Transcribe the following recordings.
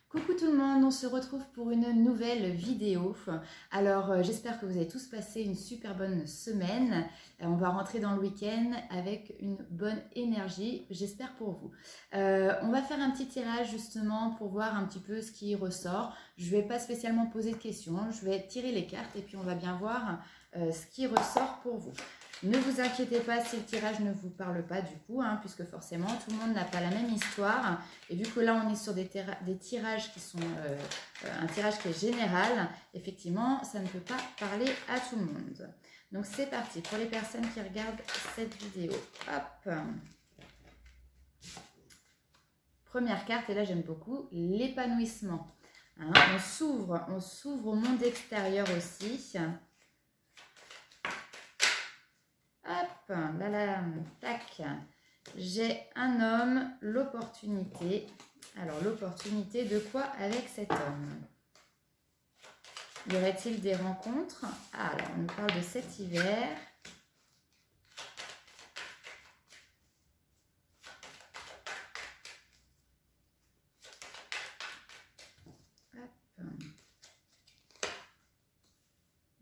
Coucou tout le monde, on se retrouve pour une nouvelle vidéo. Alors j'espère que vous avez tous passé une super bonne semaine. On va rentrer dans le week-end avec une bonne énergie, j'espère pour vous. On va faire un petit tirage justement pour voir un petit peu ce qui ressort. Je ne vais pas spécialement poser de questions, je vais tirer les cartes et puis on va bien voir ce qui ressort pour vous. Ne vous inquiétez pas si le tirage ne vous parle pas du coup, puisque forcément tout le monde n'a pas la même histoire. Et vu que là on est sur des tirages qui sont un tirage qui est général, effectivement ça ne peut pas parler à tout le monde. Donc c'est parti pour les personnes qui regardent cette vidéo. Hop. Première carte, et là j'aime beaucoup, l'épanouissement. On s'ouvre au monde extérieur aussi. Hop, là, tac. J'ai un homme, l'opportunité. Alors, l'opportunité de quoi avec cet homme? Y aurait-il des rencontres? Ah, alors, on nous parle de cet hiver.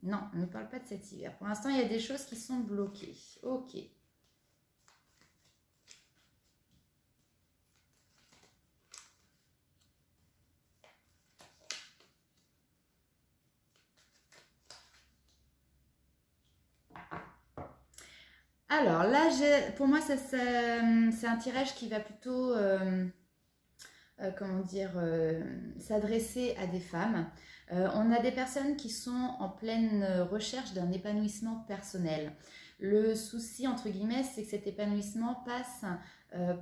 Non, on ne parle pas de cet hiver. Pour l'instant, il y a des choses qui sont bloquées. Ok. Alors là, pour moi, c'est un tirage qui va plutôt, comment dire, s'adresser à des femmes. On a des personnes qui sont en pleine recherche d'un épanouissement personnel. Le souci, entre guillemets, c'est que cet épanouissement passe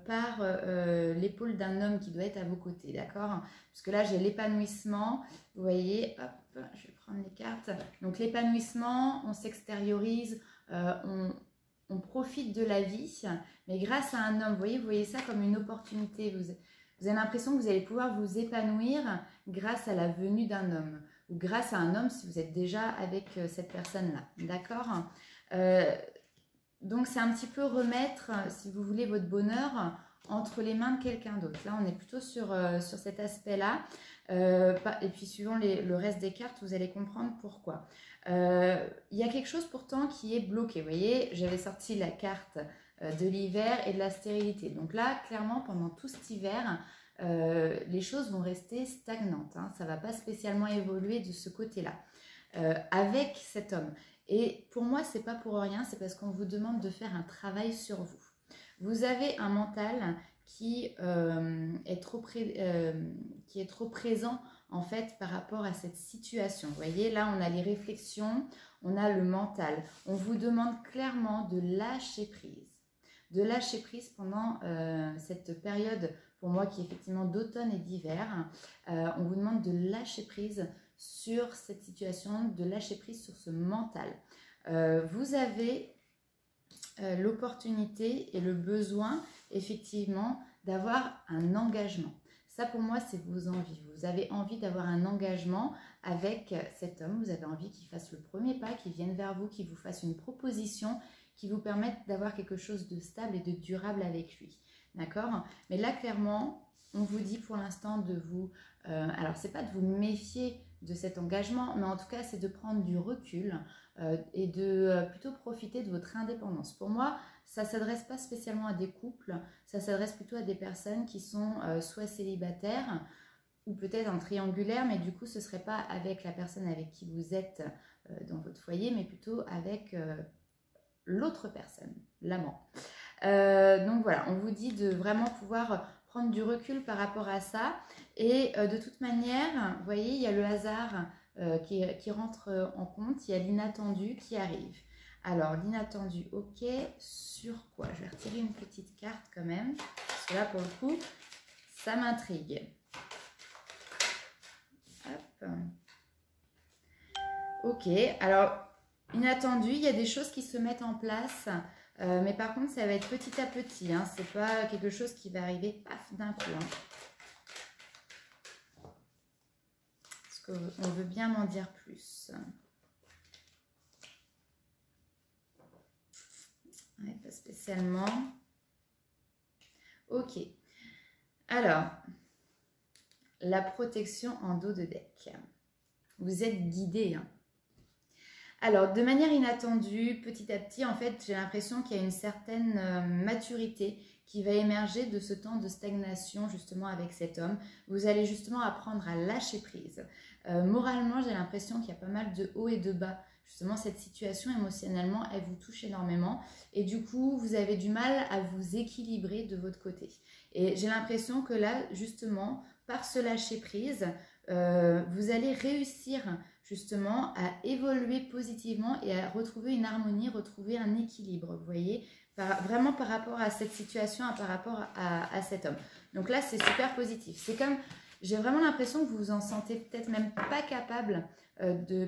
par l'épaule d'un homme qui doit être à vos côtés, d'accord? Parce que là, j'ai l'épanouissement, vous voyez, hop, je vais prendre les cartes. Donc l'épanouissement, on s'extériorise, on profite de la vie, mais grâce à un homme, vous voyez ça comme une opportunité. Vous avez l'impression que vous allez pouvoir vous épanouir grâce à la venue d'un homme ou grâce à un homme si vous êtes déjà avec cette personne-là. D'accord? Donc, c'est un petit peu remettre, si vous voulez, votre bonheur entre les mains de quelqu'un d'autre. Là, on est plutôt sur cet aspect-là. Et puis, suivant le reste des cartes, vous allez comprendre pourquoi. Il y a quelque chose pourtant qui est bloqué. Vous voyez, j'avais sorti la carte de l'hiver et de la stérilité. Donc là, clairement, pendant tout cet hiver, les choses vont rester stagnantes. Ça ne va pas spécialement évoluer de ce côté-là avec cet homme. Et pour moi, ce n'est pas pour rien, c'est parce qu'on vous demande de faire un travail sur vous. Vous avez un mental qui est trop présent en fait par rapport à cette situation. Vous voyez, là on a les réflexions, on a le mental. On vous demande clairement de lâcher prise. De lâcher prise pendant cette période, pour moi qui est effectivement d'automne et d'hiver. On vous demande de lâcher prise sur cette situation, de lâcher prise sur ce mental. Vous avez l'opportunité et le besoin effectivement d'avoir un engagement. Ça pour moi c'est vos envies. Vous avez envie d'avoir un engagement avec cet homme, vous avez envie qu'il fasse le premier pas, qu'il vienne vers vous, qu'il vous fasse une proposition qui vous permette d'avoir quelque chose de stable et de durable avec lui. D'accord? Mais là clairement on vous dit pour l'instant de vous, alors c'est pas de vous méfier de cet engagement, mais en tout cas c'est de prendre du recul et de plutôt profiter de votre indépendance. Pour moi, ça ne s'adresse pas spécialement à des couples, ça s'adresse plutôt à des personnes qui sont soit célibataires ou peut-être en triangulaire, mais du coup ce ne serait pas avec la personne avec qui vous êtes dans votre foyer, mais plutôt avec l'autre personne, l'amant. Donc voilà, on vous dit de vraiment pouvoir prendre du recul par rapport à ça. Et de toute manière, vous voyez, il y a le hasard qui rentre en compte, il y a l'inattendu qui arrive. Alors, l'inattendu, ok, sur quoi? Je vais retirer une petite carte quand même, parce que là, pour le coup, ça m'intrigue. Hop. Ok, alors, inattendu, il y a des choses qui se mettent en place, mais par contre, ça va être petit à petit, c'est pas quelque chose qui va arriver paf d'un coup. On veut bien m'en dire plus. Ouais, pas spécialement. Ok. Alors, la protection en dos de deck. Vous êtes guidé. Hein. Alors, de manière inattendue, petit à petit, en fait, j'ai l'impression qu'il y a une certaine maturité qui va émerger de ce temps de stagnation, justement, avec cet homme. Vous allez justement apprendre à lâcher prise. Moralement, j'ai l'impression qu'il y a pas mal de hauts et de bas. Justement, cette situation, émotionnellement, elle vous touche énormément. Et du coup, vous avez du mal à vous équilibrer de votre côté. Et j'ai l'impression que là, justement, par ce lâcher prise, vous allez réussir justement à évoluer positivement et à retrouver une harmonie, retrouver un équilibre, vous voyez, vraiment par rapport à cette situation, par rapport à cet homme. Donc là, c'est super positif. C'est comme, j'ai vraiment l'impression que vous vous en sentez peut-être même pas capable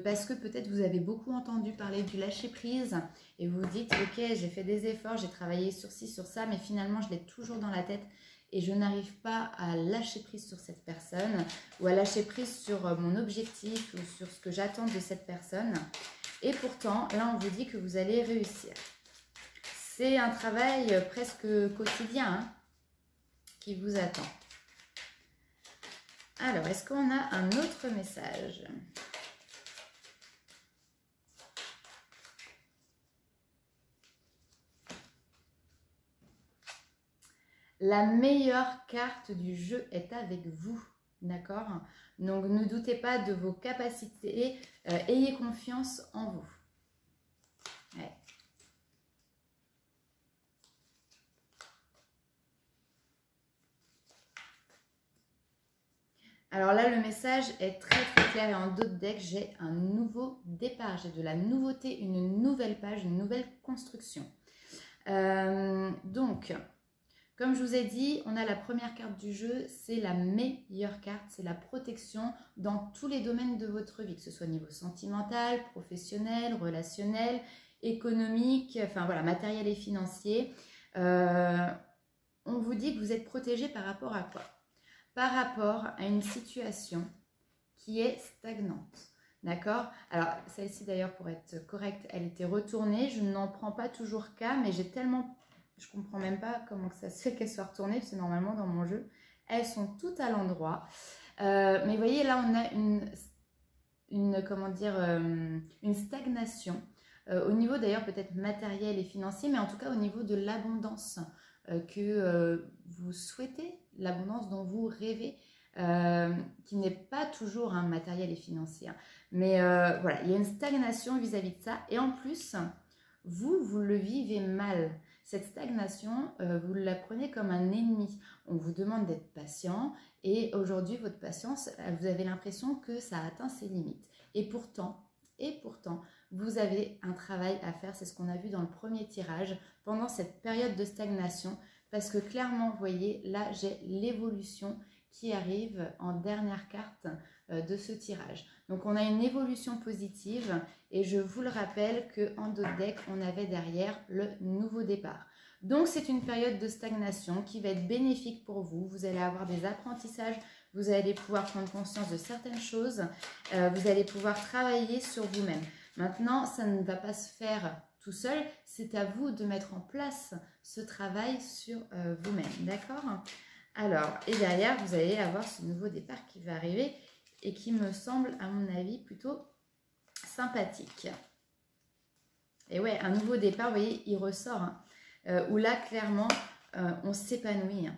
parce que peut-être vous avez beaucoup entendu parler du lâcher prise et vous vous dites, ok, j'ai fait des efforts, j'ai travaillé sur ci, sur ça, mais finalement, je l'ai toujours dans la tête. Et je n'arrive pas à lâcher prise sur cette personne ou à lâcher prise sur mon objectif ou sur ce que j'attends de cette personne. Et pourtant, là, on vous dit que vous allez réussir. C'est un travail presque quotidien hein, qui vous attend. Alors, est-ce qu'on a un autre message ? La meilleure carte du jeu est avec vous, d'accord? Donc, ne doutez pas de vos capacités, ayez confiance en vous. Ouais. Alors là, le message est très très clair et en dos de deck, j'ai un nouveau départ, j'ai de la nouveauté, une nouvelle page, une nouvelle construction. Donc... Comme je vous ai dit, on a la première carte du jeu, c'est la meilleure carte, c'est la protection dans tous les domaines de votre vie, que ce soit au niveau sentimental, professionnel, relationnel, économique, enfin voilà, matériel et financier. On vous dit que vous êtes protégé par rapport à quoi? Par rapport à une situation qui est stagnante. D'accord? Alors, celle-ci d'ailleurs, pour être correcte, elle était retournée. Je n'en prends pas toujours cas, mais j'ai tellement... Je ne comprends même pas comment ça se fait qu'elles soient retournées, parce que normalement, dans mon jeu, elles sont toutes à l'endroit. Mais vous voyez, là, on a une stagnation. Au niveau d'ailleurs peut-être matériel et financier, mais en tout cas au niveau de l'abondance que vous souhaitez, l'abondance dont vous rêvez, qui n'est pas toujours matériel et financier. Mais voilà, il y a une stagnation vis-à-vis de ça. Et en plus, vous le vivez mal. Cette stagnation, vous la prenez comme un ennemi. On vous demande d'être patient et aujourd'hui, votre patience, vous avez l'impression que ça atteint ses limites. Et pourtant, vous avez un travail à faire. C'est ce qu'on a vu dans le premier tirage pendant cette période de stagnation. Parce que clairement, vous voyez, là, j'ai l'évolution qui arrive en dernière carte de ce tirage. Donc, on a une évolution positive et je vous le rappelle qu'en dos de deck, on avait derrière le nouveau départ. Donc, c'est une période de stagnation qui va être bénéfique pour vous. Vous allez avoir des apprentissages, vous allez pouvoir prendre conscience de certaines choses, vous allez pouvoir travailler sur vous-même. Maintenant, ça ne va pas se faire tout seul, c'est à vous de mettre en place ce travail sur vous-même, d'accord ? Alors, et derrière, vous allez avoir ce nouveau départ qui va arriver et qui me semble, à mon avis, plutôt sympathique. Et ouais, un nouveau départ, vous voyez, il ressort, où là, clairement, on s'épanouit.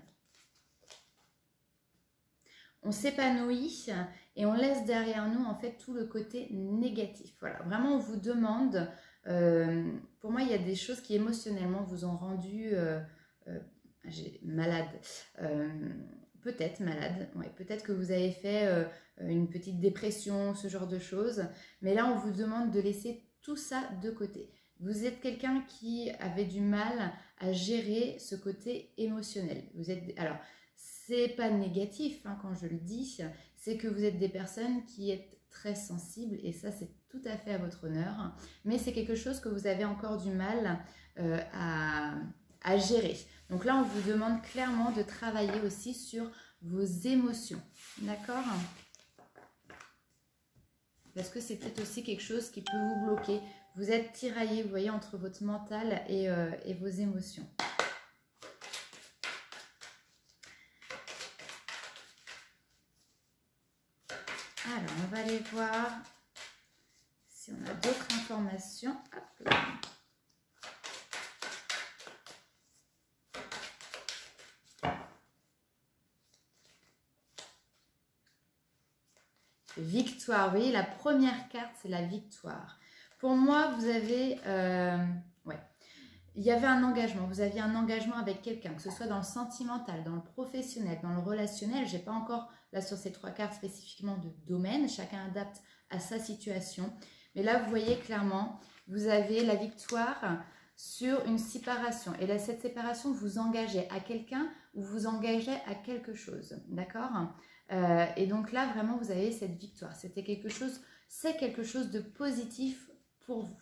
On s'épanouit et on laisse derrière nous, en fait, tout le côté négatif. Voilà, vraiment, on vous demande... pour moi, il y a des choses qui, émotionnellement, vous ont rendu... malade, peut-être malade, ouais, peut-être que vous avez fait une petite dépression, ce genre de choses, mais là on vous demande de laisser tout ça de côté. Vous êtes quelqu'un qui avait du mal à gérer ce côté émotionnel. Alors, c'est pas négatif quand je le dis, c'est que vous êtes des personnes qui êtes très sensibles et ça c'est tout à fait à votre honneur, mais c'est quelque chose que vous avez encore du mal à gérer. Donc là, on vous demande clairement de travailler aussi sur vos émotions. D'accord ? Parce que c'est peut-être aussi quelque chose qui peut vous bloquer. Vous êtes tiraillé, vous voyez, entre votre mental et vos émotions. Alors, on va aller voir si on a d'autres informations. Hop là. Victoire, vous voyez, la première carte, c'est la victoire. Pour moi, vous avez, il y avait un engagement. Vous aviez un engagement avec quelqu'un, que ce soit dans le sentimental, dans le professionnel, dans le relationnel. Je n'ai pas encore, là, sur ces 3 cartes spécifiquement de domaine. Chacun adapte à sa situation. Mais là, vous voyez clairement, vous avez la victoire sur une séparation. Et là, cette séparation, vous engagez à quelqu'un ou vous engagez à quelque chose. D'accord ? Et donc là, vraiment, vous avez cette victoire. C'est quelque chose de positif pour vous.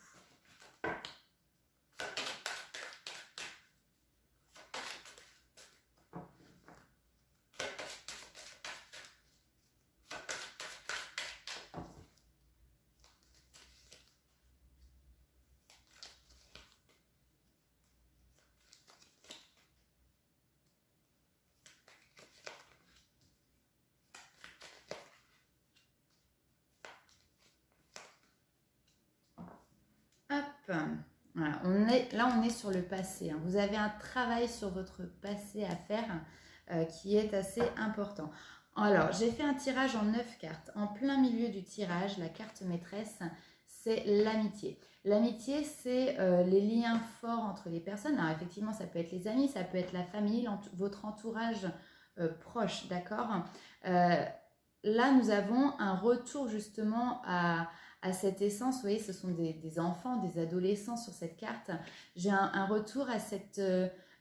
Voilà, on est sur le passé. Hein. Vous avez un travail sur votre passé à faire qui est assez important. Alors, j'ai fait un tirage en 9 cartes. En plein milieu du tirage, la carte maîtresse, c'est l'amitié. L'amitié, c'est les liens forts entre les personnes. Alors, effectivement, ça peut être les amis, ça peut être la famille, votre entourage proche, d'accord là, nous avons un retour justement à cette essence. Vous voyez, ce sont des enfants, des adolescents sur cette carte. J'ai un retour à cette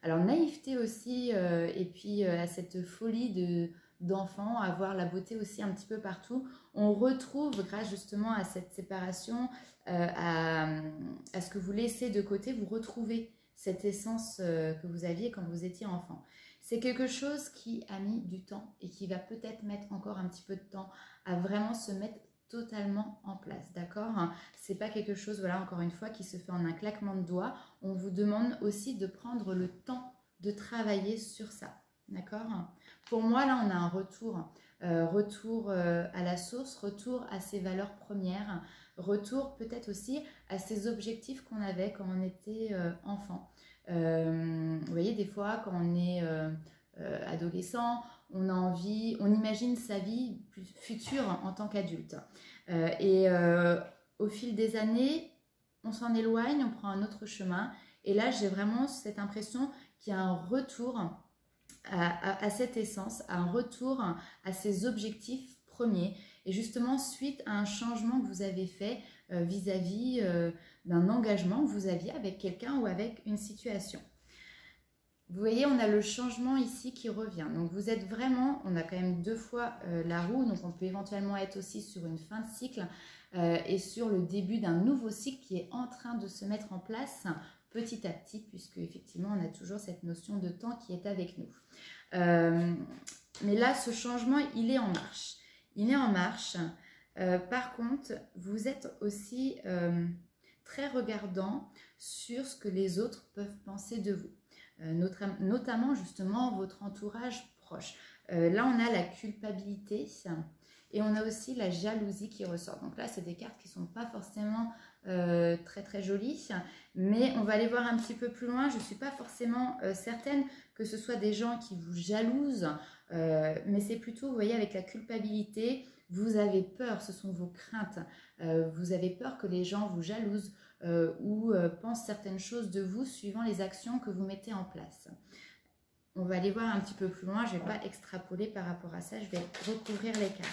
alors naïveté aussi et puis à cette folie d'enfants, à voir la beauté aussi un petit peu partout. On retrouve, grâce justement à cette séparation, à ce que vous laissez de côté, vous retrouvez cette essence que vous aviez quand vous étiez enfant. C'est quelque chose qui a mis du temps et qui va peut-être mettre encore un petit peu de temps à vraiment se mettre totalement en place, d'accord? C'est pas quelque chose, voilà, encore une fois, qui se fait en un claquement de doigts. On vous demande aussi de prendre le temps de travailler sur ça, d'accord? Pour moi, là, on a un retour, retour à la source, retour à ses valeurs premières, retour peut-être aussi à ces objectifs qu'on avait quand on était enfant. Vous voyez, des fois, quand on est adolescent, on a envie, on imagine sa vie future en tant qu'adulte. Au fil des années, on s'en éloigne, on prend un autre chemin. Et là, j'ai vraiment cette impression qu'il y a un retour à cette essence, un retour à ces objectifs premiers. Et justement, suite à un changement que vous avez fait vis-à-vis d'un engagement que vous aviez avec quelqu'un ou avec une situation. Vous voyez, on a le changement ici qui revient. Donc, vous êtes vraiment, on a quand même 2 fois la roue. Donc, on peut éventuellement être aussi sur une fin de cycle et sur le début d'un nouveau cycle qui est en train de se mettre en place petit à petit, puisque effectivement, on a toujours cette notion de temps qui est avec nous. Mais là, ce changement, il est en marche. Il est en marche. Par contre, vous êtes aussi très regardant sur ce que les autres peuvent penser de vous. Notamment justement votre entourage proche. Là, on a la culpabilité et on a aussi la jalousie qui ressort. Donc là, c'est des cartes qui ne sont pas forcément très très jolies, mais on va aller voir un petit peu plus loin. Je ne suis pas forcément certaine que ce soit des gens qui vous jalousent, mais c'est plutôt, vous voyez, avec la culpabilité, vous avez peur, ce sont vos craintes. Vous avez peur que les gens vous jalousent ou pensent certaines choses de vous suivant les actions que vous mettez en place. On va aller voir un petit peu plus loin, je ne vais pas extrapoler par rapport à ça, je vais recouvrir les cartes.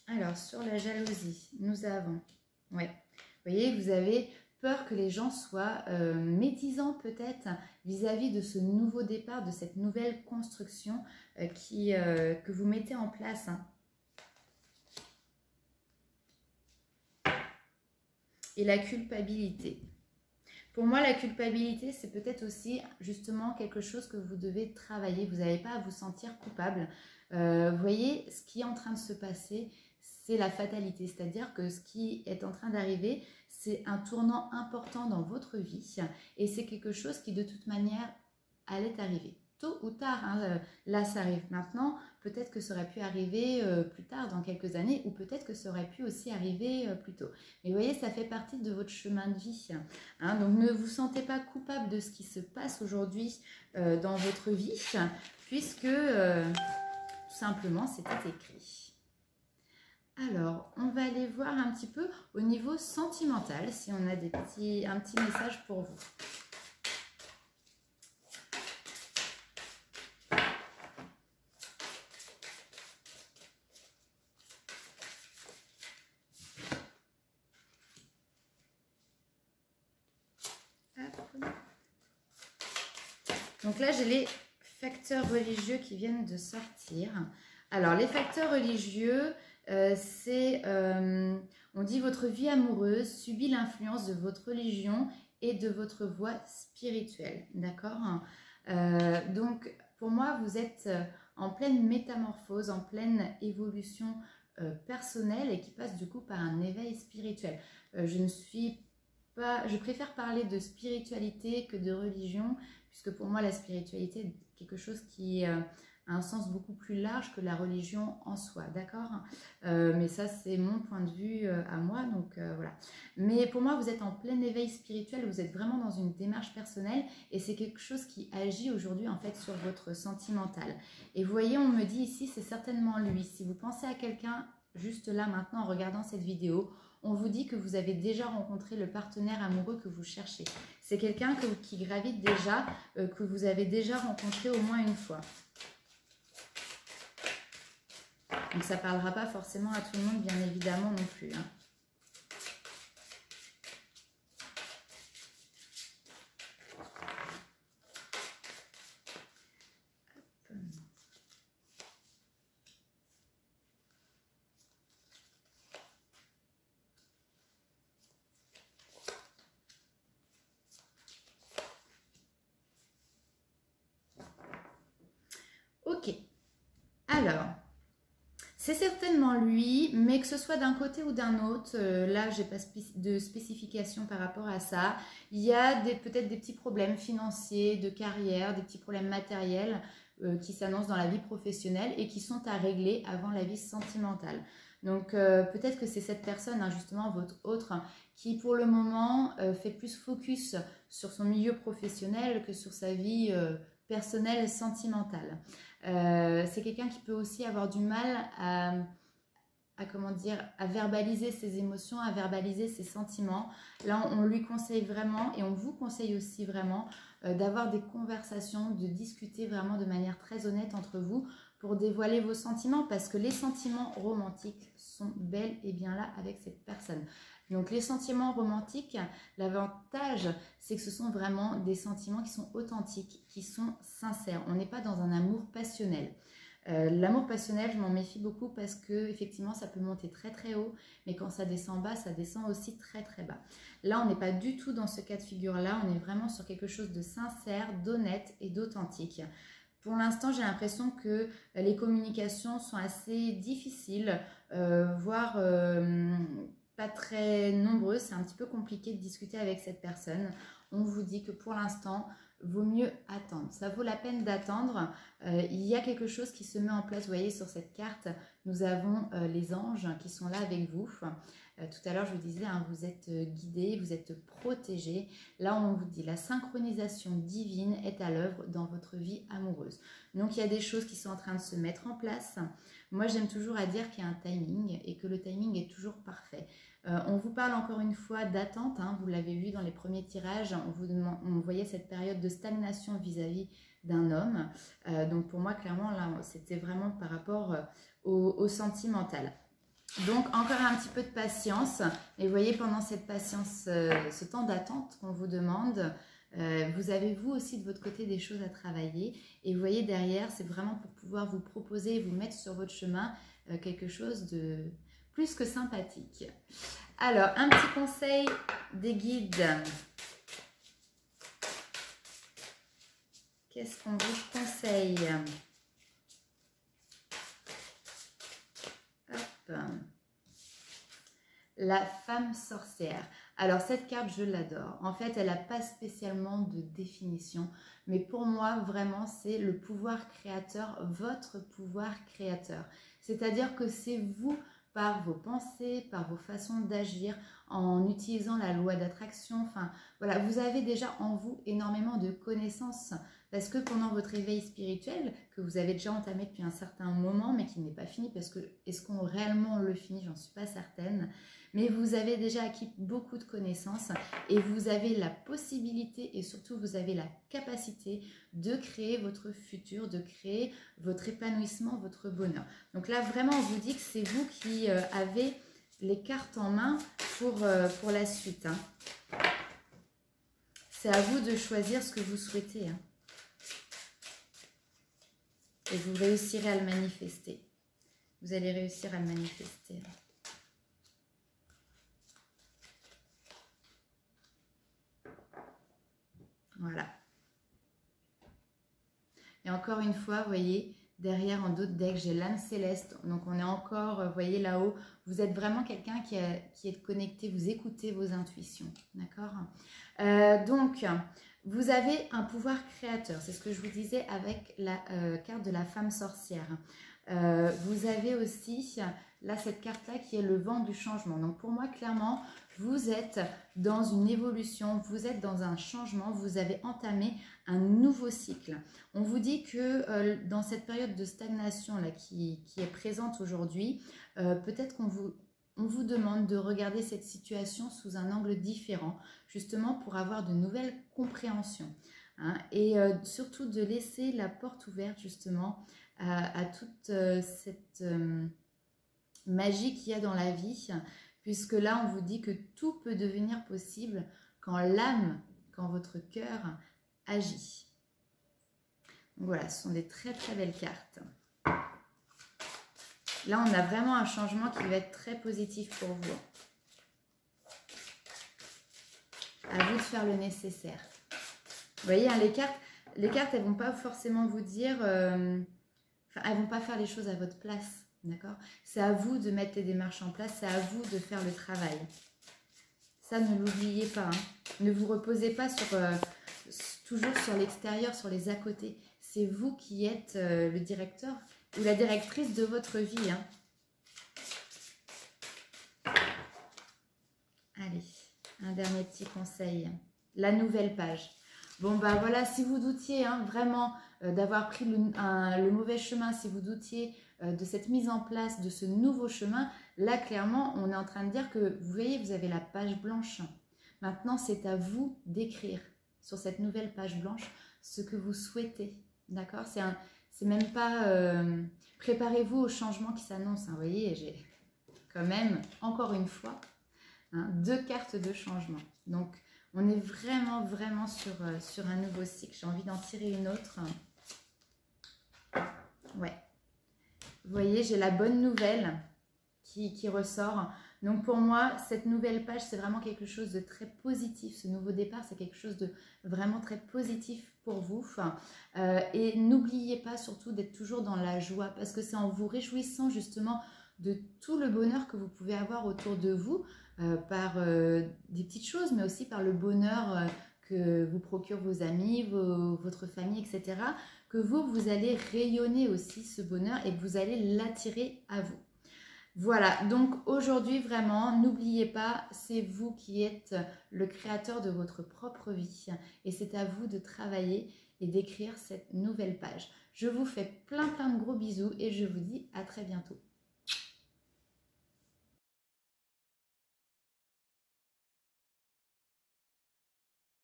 Alors, sur la jalousie, nous avons, ouais, vous voyez, vous avez peur que les gens soient médisants peut-être vis-à-vis de ce nouveau départ, de cette nouvelle construction que vous mettez en place. Et la culpabilité. Pour moi, la culpabilité, c'est peut-être aussi justement quelque chose que vous devez travailler. Vous n'avez pas à vous sentir coupable. Vous voyez, ce qui est en train de se passer, c'est la fatalité, c'est-à-dire que ce qui est en train d'arriver, c'est un tournant important dans votre vie et c'est quelque chose qui de toute manière allait arriver. Tôt ou tard, hein, là ça arrive maintenant, peut-être que ça aurait pu arriver plus tard dans quelques années ou peut-être que ça aurait pu aussi arriver plus tôt. Mais vous voyez, ça fait partie de votre chemin de vie. Hein, donc ne vous sentez pas coupable de ce qui se passe aujourd'hui dans votre vie puisque tout simplement c'était écrit. Alors, on va aller voir un petit peu au niveau sentimental si on a un petit message pour vous. Donc là, j'ai les facteurs religieux qui viennent de sortir. Alors, les facteurs religieux, on dit votre vie amoureuse subit l'influence de votre religion et de votre voie spirituelle. D'accord? Donc, pour moi, vous êtes en pleine métamorphose, en pleine évolution personnelle et qui passe du coup par un éveil spirituel. Je préfère parler de spiritualité que de religion, puisque pour moi la spiritualité est quelque chose qui a un sens beaucoup plus large que la religion en soi, d'accord? Mais ça c'est mon point de vue à moi, donc voilà. Mais pour moi vous êtes en plein éveil spirituel, vous êtes vraiment dans une démarche personnelle et c'est quelque chose qui agit aujourd'hui en fait sur votre sentimental. Et vous voyez, on me dit ici c'est certainement lui. Si vous pensez à quelqu'un juste là maintenant en regardant cette vidéo, on vous dit que vous avez déjà rencontré le partenaire amoureux que vous cherchez. C'est quelqu'un qui gravite déjà, que vous avez déjà rencontré au moins une fois. Donc ça ne parlera pas forcément à tout le monde, bien évidemment non plus. Hein. Ok, alors, c'est certainement lui, mais que ce soit d'un côté ou d'un autre, là, je n'ai pas de spécification par rapport à ça. Il y a peut-être des petits problèmes financiers, de carrière, des petits problèmes matériels qui s'annoncent dans la vie professionnelle et qui sont à régler avant la vie sentimentale. Donc, peut-être que c'est cette personne, hein, justement, votre autre, qui pour le moment fait plus focus sur son milieu professionnel que sur sa vie personnelle et sentimentale. C'est quelqu'un qui peut aussi avoir du mal à verbaliser ses émotions, à verbaliser ses sentiments. Là, on lui conseille vraiment et on vous conseille aussi vraiment d'avoir des conversations, de discuter vraiment de manière très honnête entre vous pour dévoiler vos sentiments parce que les sentiments romantiques sont bel et bien là avec cette personne. Donc les sentiments romantiques, l'avantage, c'est que ce sont vraiment des sentiments qui sont authentiques, qui sont sincères. On n'est pas dans un amour passionnel. L'amour passionnel, je m'en méfie beaucoup parce que effectivement, ça peut monter très très haut, mais quand ça descend bas, ça descend aussi très très bas. Là, on n'est pas du tout dans ce cas de figure-là, on est vraiment sur quelque chose de sincère, d'honnête et d'authentique. Pour l'instant, j'ai l'impression que les communications sont assez difficiles, voire pas très nombreux, c'est un petit peu compliqué de discuter avec cette personne. On vous dit que pour l'instant, vaut mieux attendre. Ça vaut la peine d'attendre. Il y a quelque chose qui se met en place. Vous voyez sur cette carte, nous avons les anges qui sont là avec vous. Tout à l'heure, je vous disais, hein, vous êtes guidés, vous êtes protégés. Là, on vous dit la synchronisation divine est à l'œuvre dans votre vie amoureuse. Donc, il y a des choses qui sont en train de se mettre en place. Moi, j'aime toujours à dire qu'il y a un timing et que le timing est toujours parfait. On vous parle encore une fois d'attente, hein, vous l'avez vu dans les premiers tirages, on voyait cette période de stagnation vis-à-vis d'un homme. Donc pour moi, clairement, là, c'était vraiment par rapport au sentimental. Donc encore un petit peu de patience. Et vous voyez, pendant cette patience, ce temps d'attente qu'on vous demande, vous avez vous aussi de votre côté des choses à travailler. Et vous voyez derrière, c'est vraiment pour pouvoir vous proposer et vous mettre sur votre chemin quelque chose de plus que sympathique. Alors, un petit conseil des guides. Qu'est-ce qu'on vous conseille? Hop. la femme sorcière. Alors cette carte, je l'adore. En fait, elle n'a pas spécialement de définition, mais pour moi, vraiment, c'est le pouvoir créateur, votre pouvoir créateur. C'est-à-dire que c'est vous, par vos pensées, par vos façons d'agir, en utilisant la loi d'attraction. Enfin, voilà, vous avez déjà en vous énormément de connaissances parce que pendant votre éveil spirituel, que vous avez déjà entamé depuis un certain moment, mais qui n'est pas fini, parce que est-ce qu'on réellement le finit, j'en suis pas certaine, mais vous avez déjà acquis beaucoup de connaissances et vous avez la possibilité et surtout vous avez la capacité de créer votre futur, de créer votre épanouissement, votre bonheur. Donc là, vraiment, on vous dit que c'est vous qui avez les cartes en main pour la suite. Hein. C'est à vous de choisir ce que vous souhaitez. Hein. Et vous réussirez à le manifester. Vous allez réussir à le manifester. Voilà. Et encore une fois, vous voyez, derrière en d'autres decks, j'ai l'âme céleste. Donc on est encore, vous voyez là-haut, vous êtes vraiment quelqu'un qui est connecté, vous écoutez vos intuitions. D'accord? Donc, vous avez un pouvoir créateur. C'est ce que je vous disais avec la carte de la femme sorcière. Vous avez aussi, là, cette carte-là qui est le vent du changement. Donc pour moi, clairement, vous êtes dans une évolution, vous êtes dans un changement, vous avez entamé un nouveau cycle. On vous dit que dans cette période de stagnation là, qui est présente aujourd'hui, peut-être qu'on vous demande de regarder cette situation sous un angle différent, justement pour avoir de nouvelles compréhensions. Hein, et surtout de laisser la porte ouverte justement à toute cette magie qu'il y a dans la vie, puisque là on vous dit que tout peut devenir possible quand l'âme, quand votre cœur agit. Donc voilà, ce sont des très très belles cartes. Là on a vraiment un changement qui va être très positif pour vous. À vous de faire le nécessaire. Vous voyez, hein, les cartes, elles ne vont pas forcément vous dire... elles ne vont pas faire les choses à votre place, d'accord? C'est à vous de mettre les démarches en place, c'est à vous de faire le travail. Ça, ne l'oubliez pas. Hein. Ne vous reposez pas toujours sur l'extérieur, sur les à côté. C'est vous qui êtes le directeur ou la directrice de votre vie. Hein. Allez, un dernier petit conseil. La nouvelle page. Bon, bah voilà, si vous doutiez hein, vraiment d'avoir pris le mauvais chemin, si vous doutiez de cette mise en place de ce nouveau chemin, là, clairement, on est en train de dire que, vous voyez, vous avez la page blanche. Maintenant, c'est à vous d'écrire sur cette nouvelle page blanche ce que vous souhaitez, d'accord? C'est même pas... préparez-vous au changement qui s'annonce, hein, vous voyez, j'ai quand même, encore une fois, hein, 2 cartes de changement. Donc, on est vraiment, vraiment sur un nouveau cycle. J'ai envie d'en tirer une autre. Ouais. Vous voyez, j'ai la bonne nouvelle qui ressort. Donc pour moi, cette nouvelle page, c'est vraiment quelque chose de très positif. Ce nouveau départ, c'est quelque chose de vraiment très positif pour vous. Et n'oubliez pas surtout d'être toujours dans la joie, parce que c'est en vous réjouissant justement de tout le bonheur que vous pouvez avoir autour de vous, par des petites choses, mais aussi par le bonheur que vous procurent vos amis, votre famille, etc. Que vous allez rayonner aussi ce bonheur et que vous allez l'attirer à vous. Voilà, donc aujourd'hui vraiment, n'oubliez pas, c'est vous qui êtes le créateur de votre propre vie et c'est à vous de travailler et d'écrire cette nouvelle page. Je vous fais plein de gros bisous et je vous dis à très bientôt.